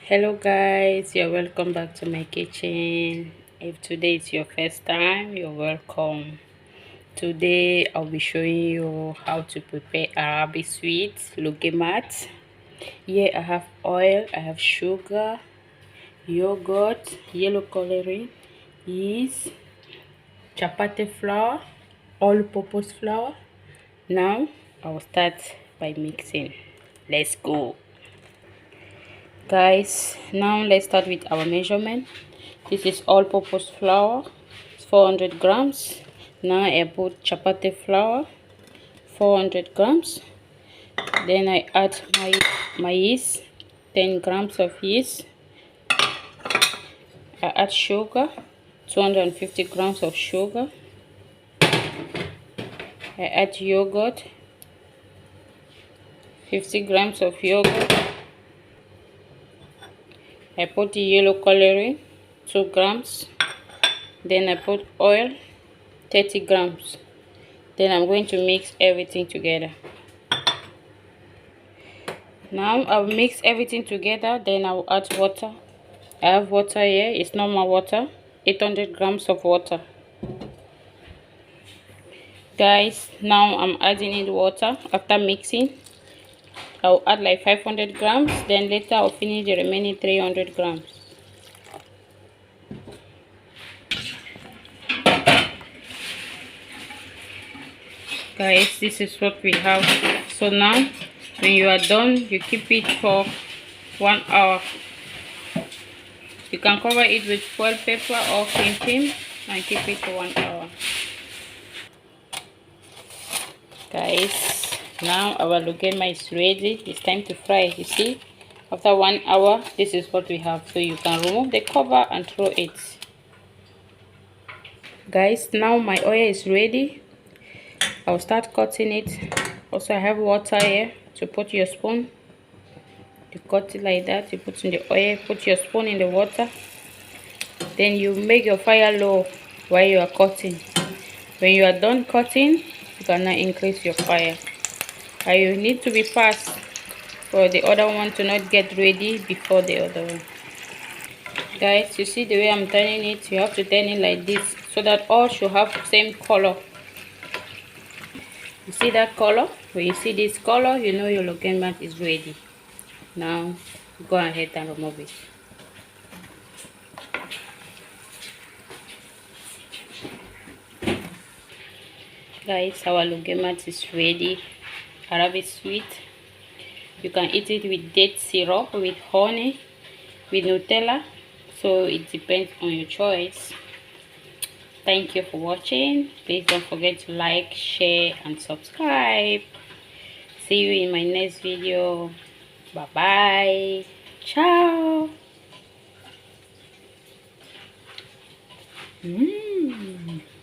Hello guys, you're welcome back to my kitchen. If today is your first time, you're welcome. Today I'll be showing you how to prepare Arabic sweets, Lukaimat. Here I have oil, I have sugar, yogurt, yellow coloring, yeast, chapati flour, all-purpose flour. Now I'll start by mixing. Let's go. Guys, now let's start with our measurement. This is all-purpose flour, it's 400 grams. Now I put chapati flour, 400 grams. Then I add my yeast, 10 grams of yeast. I add sugar, 250 grams of sugar. I add yogurt, 50 grams of yogurt. I put the yellow coloring, 2 grams. Then I put oil, 30 grams. Then I'm going to mix everything together. Now I'll mix everything together. Then I'll add water. I have water here. It's normal water, 800 grams of water. Guys, now I'm adding in the water. After mixing, I'll add like 500 grams. Then later I'll finish the remaining 300 grams. Guys, this is what we have. So now when you are done, you keep it for 1 hour. You can cover it with foil paper or cling film and keep it for 1 hour. Guys, now our Lukaimat is ready. It's time to fry. You see, after 1 hour, this is what we have. So you can remove the cover and throw it. Guys, now my oil is ready. I'll start cutting it. Also, I have water here to put your spoon. You cut it like that. You put in the oil, put your spoon in the water. Then you make your fire low while you are cutting. When you are done cutting, you can now increase your fire. And you need to be fast for the other one to not get ready before the other one. Guys, you see the way I'm turning it? You have to turn it like this so that all should have the same color. You see that color? When you see this color, you know your Lukaimat is ready. Now go ahead and remove it. Guys, our Lukaimat is ready. Arabic sweet. You can eat it with date syrup, with honey, with Nutella. So it depends on your choice. Thank you for watching. Please don't forget to like, share and subscribe. See you in my next video. Bye bye. Ciao.